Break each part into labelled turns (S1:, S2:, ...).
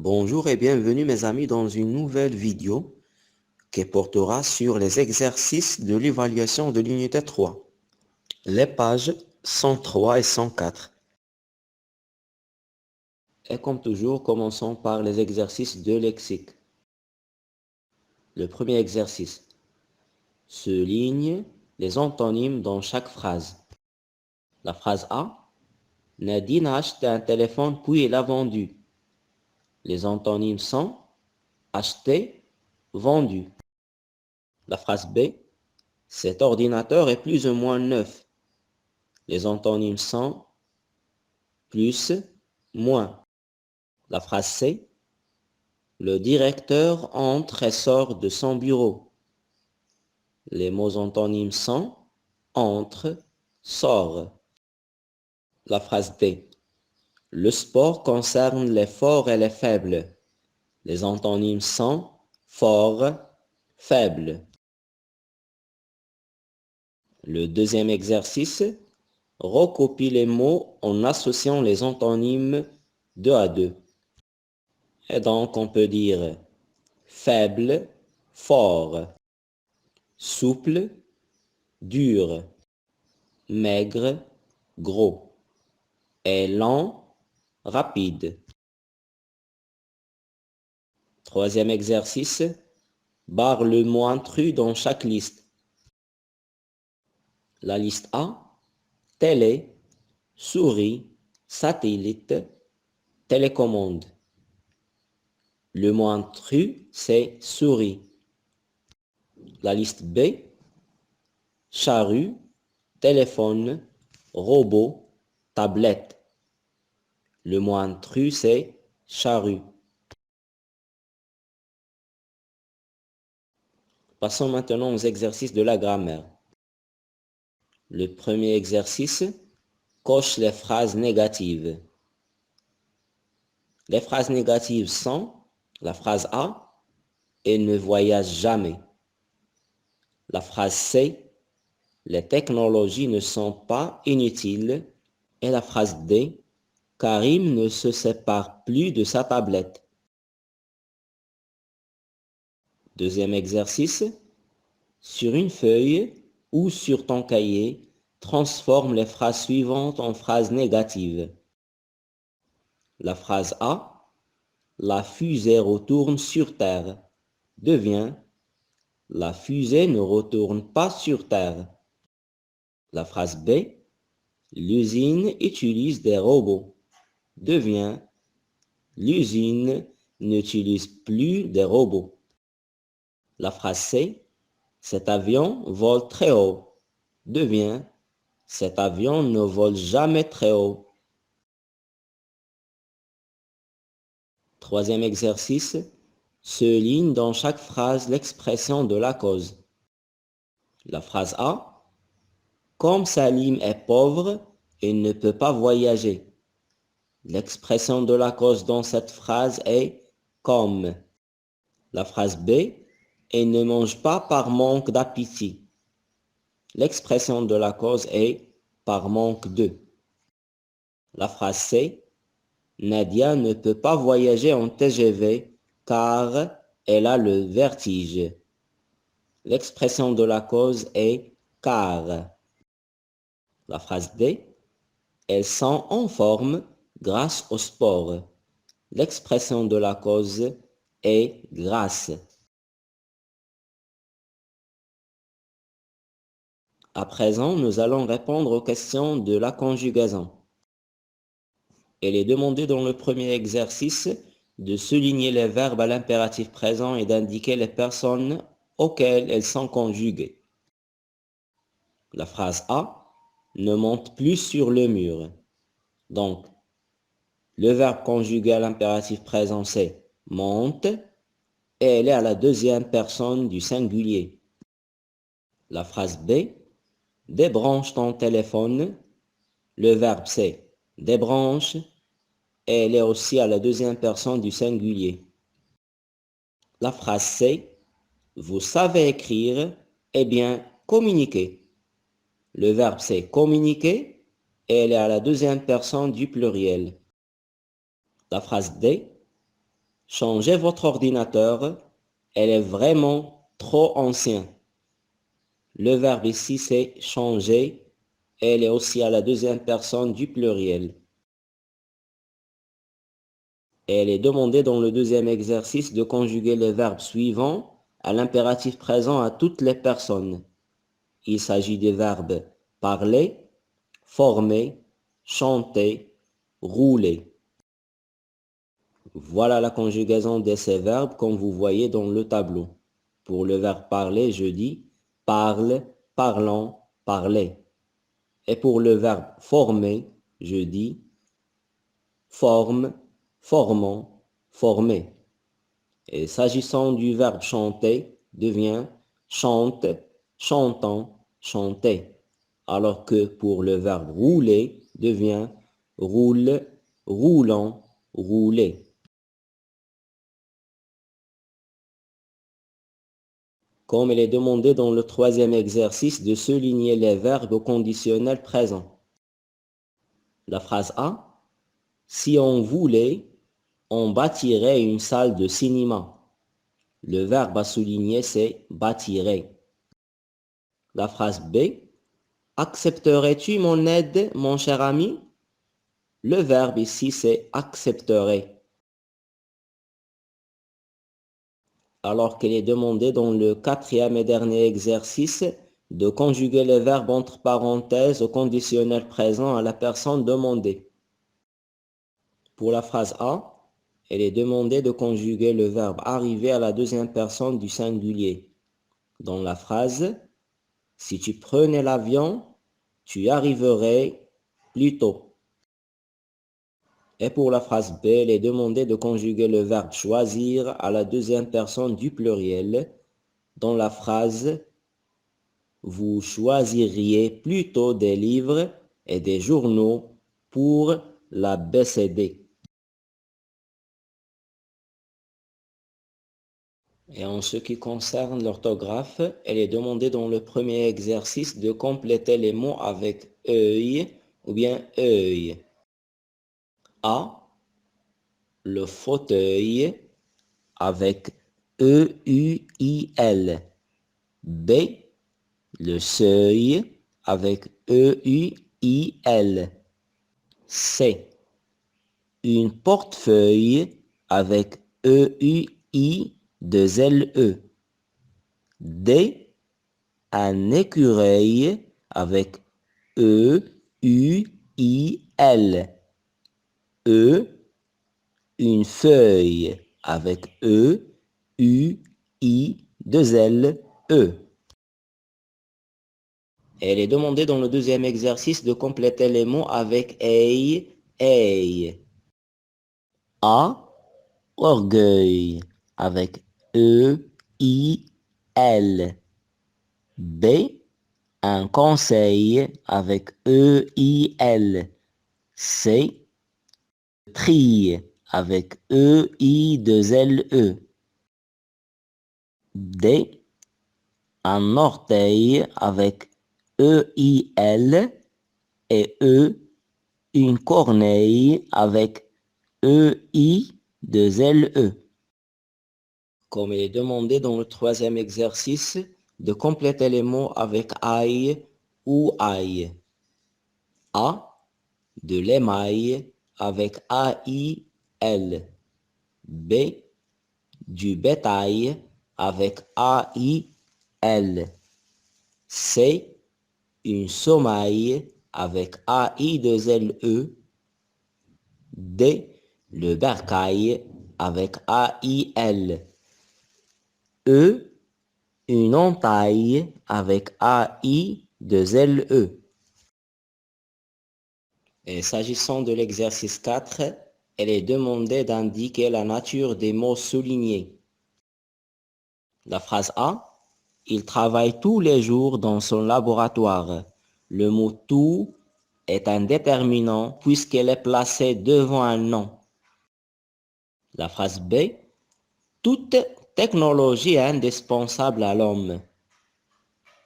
S1: Bonjour et bienvenue mes amis dans une nouvelle vidéo qui portera sur les exercices de l'évaluation de l'unité 3, les pages 103 et 104. Et comme toujours, commençons par les exercices de lexique. Le premier exercice. Souligne les antonymes dans chaque phrase. La phrase A. Nadine a acheté un téléphone puis il a vendu. Les antonymes sont acheté, vendu. La phrase B. Cet ordinateur est plus ou moins neuf. Les antonymes sont plus, moins. La phrase C. Le directeur entre et sort de son bureau. Les mots antonymes sont entre, sort. La phrase D. Le sport concerne les forts et les faibles. Les antonymes sont fort, faible. Le deuxième exercice. Recopie les mots en associant les antonymes 2 à 2. Et donc, on peut dire faible, fort, souple, dur, maigre, gros, et lent, rapide. Troisième exercice, barre le mot intrus dans chaque liste. La liste A, télé, souris, satellite, télécommande. Le mot intrus, c'est souris. La liste B, charrue, téléphone, robot, tablette. Le mot intrus, c'est charrue. Passons maintenant aux exercices de la grammaire. Le premier exercice, coche les phrases négatives. Les phrases négatives sont la phrase A, elle ne voyage jamais. La phrase C, les technologies ne sont pas inutiles. Et la phrase D, Karim ne se sépare plus de sa tablette. Deuxième exercice, sur une feuille ou sur ton cahier, transforme les phrases suivantes en phrases négatives. La phrase A, la fusée retourne sur Terre, devient la fusée ne retourne pas sur Terre. La phrase B, l'usine utilise des robots, devient l'usine n'utilise plus des robots. La phrase C, cet avion vole très haut, devient cet avion ne vole jamais très haut. Troisième exercice, souligne dans chaque phrase l'expression de la cause. La phrase A, comme Salim est pauvre, il ne peut pas voyager. L'expression de la cause dans cette phrase est comme. La phrase B, il ne mange pas par manque d'appétit. L'expression de la cause est par manque de. La phrase C, Nadia ne peut pas voyager en TGV car elle a le vertige. L'expression de la cause est car. La phrase D, elles sont en forme grâce au sport. L'expression de la cause est grâce. À présent, nous allons répondre aux questions de la conjugaison. Il est demandé dans le premier exercice de souligner les verbes à l'impératif présent et d'indiquer les personnes auxquelles elles sont conjuguées. La phrase A ne monte plus sur le mur. Donc, le verbe conjugué à l'impératif présent, c'est monte et elle est à la deuxième personne du singulier. La phrase B, débranche ton téléphone. Le verbe c'est débranche et elle est aussi à la deuxième personne du singulier. La phrase C, vous savez écrire, eh bien, communiquer. Le verbe c'est communiquer et elle est à la deuxième personne du pluriel. La phrase D, Changez votre ordinateur, elle est vraiment trop ancien. Le verbe ici, c'est changer. Elle est aussi à la deuxième personne du pluriel. Elle est demandée dans le deuxième exercice de conjuguer les verbes suivants à l'impératif présent à toutes les personnes. Il s'agit des verbes parler, former, chanter, rouler. Voilà la conjugaison de ces verbes comme vous voyez dans le tableau. Pour le verbe parler, je dis parle, parlant, parler. Et pour le verbe former, je dis forme, formant, former. Et s'agissant du verbe chanter, devient chante, chantant, chanter. Alors que pour le verbe rouler, devient roule, roulant, rouler. Comme il est demandé dans le troisième exercice de souligner les verbes au conditionnel présent. La phrase A, si on voulait, on bâtirait une salle de cinéma. Le verbe à souligner, c'est bâtirait. La phrase B, accepterais-tu mon aide, mon cher ami? Le verbe ici, c'est accepterait. Alors qu'il est demandé dans le quatrième et dernier exercice de conjuguer les verbes entre parenthèses au conditionnel présent à la personne demandée. Pour la phrase A, elle est demandé de conjuguer le verbe arriver à la deuxième personne du singulier. Dans la phrase, si tu prenais l'avion, tu arriverais plus tôt. Et pour la phrase B, il est demandé de conjuguer le verbe choisir à la deuxième personne du pluriel. Dans la phrase, vous choisiriez plutôt des livres et des journaux pour la BCD. Et en ce qui concerne l'orthographe, elle est demandée dans le premier exercice de compléter les mots avec œil ou bien œil. A, le fauteuil avec E-U-I-L. B, le seuil avec E-U-I-L. C, une portefeuille avec E-U-I-2-L-E. D, un écureuil avec E-U-I-L. E, une feuille avec E-U-I-2-L-E. Elle est demandée dans le deuxième exercice de compléter les mots avec ei, ei. A, orgueil avec E-I-L. B, un conseil avec E-I-L. C, tri avec E-I-2-L-E. D, un orteil avec E-I-L et E, une corneille avec E-I-2-L-E. Comme il est demandé dans le troisième exercice de compléter les mots avec ail ou ail. A, de l'émail avec A-I-L. B, du bétail avec A-I-L. C, une sommeil avec A-I-2-L-E. D, le bercail avec A-I-L. E, une entaille avec A-I-2-L-E. Et s'agissant de l'exercice 4, elle est demandée d'indiquer la nature des mots soulignés. La phrase A, il travaille tous les jours dans son laboratoire. Le mot tout est un déterminant puisqu'elle est placée devant un nom. La phrase B, toute technologie est indispensable à l'homme.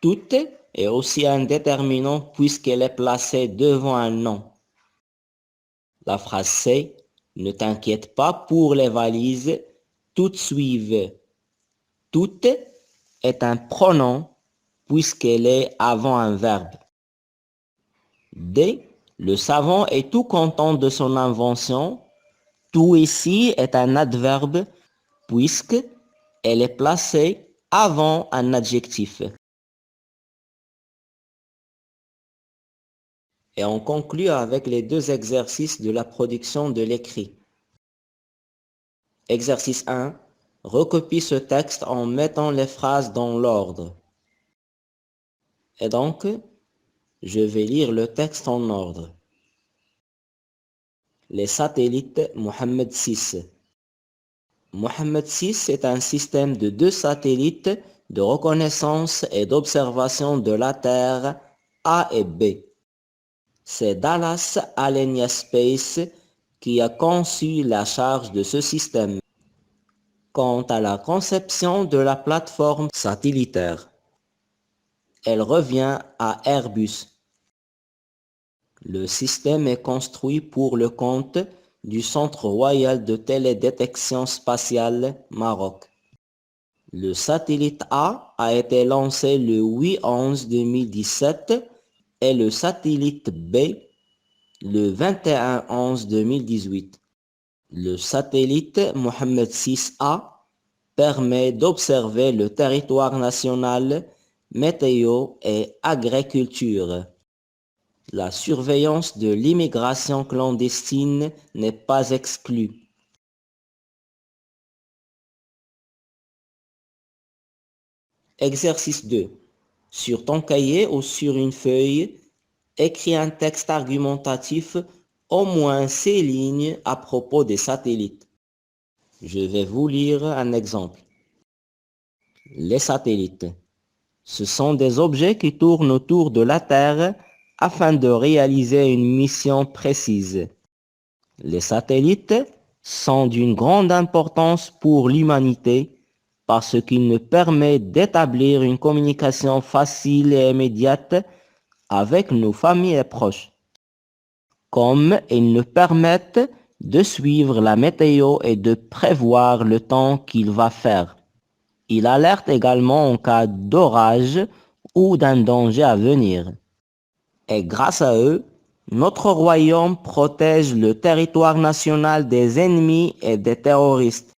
S1: Toute est aussi un déterminant puisqu'elle est placée devant un nom. La phrase C, ne t'inquiète pas pour les valises, toutes suivent. Toute est un pronom puisqu'elle est avant un verbe. D. Le savant est tout content de son invention. Tout ici est un adverbe puisque elle est placée avant un adjectif. Et on conclut avec les deux exercices de la production de l'écrit. Exercice 1. Recopie ce texte en mettant les phrases dans l'ordre. Et donc, je vais lire le texte en ordre. Les satellites Mohammed VI. Mohammed VI est un système de 2 satellites de reconnaissance et d'observation de la Terre A et B. C'est Dallas Alenia Space qui a conçu la charge de ce système. Quant à la conception de la plateforme satellitaire, elle revient à Airbus. Le système est construit pour le compte du Centre royal de télédétection spatiale Maroc. Le satellite A été lancé le 8/11/2017 et le satellite B le 21/11/2018. Le satellite Mohammed VI-A permet d'observer le territoire national, météo et agriculture. La surveillance de l'immigration clandestine n'est pas exclue. Exercice 2. Sur ton cahier ou sur une feuille, écris un texte argumentatif, au moins 6 lignes à propos des satellites. Je vais vous lire un exemple. Les satellites. Ce sont des objets qui tournent autour de la Terre afin de réaliser une mission précise. Les satellites sont d'une grande importance pour l'humanité parce qu'ils nous permettent d'établir une communication facile et immédiate avec nos familles et proches. Comme ils nous permettent de suivre la météo et de prévoir le temps qu'il va faire. Ils alertent également en cas d'orage ou d'un danger à venir. Et grâce à eux, notre royaume protège le territoire national des ennemis et des terroristes.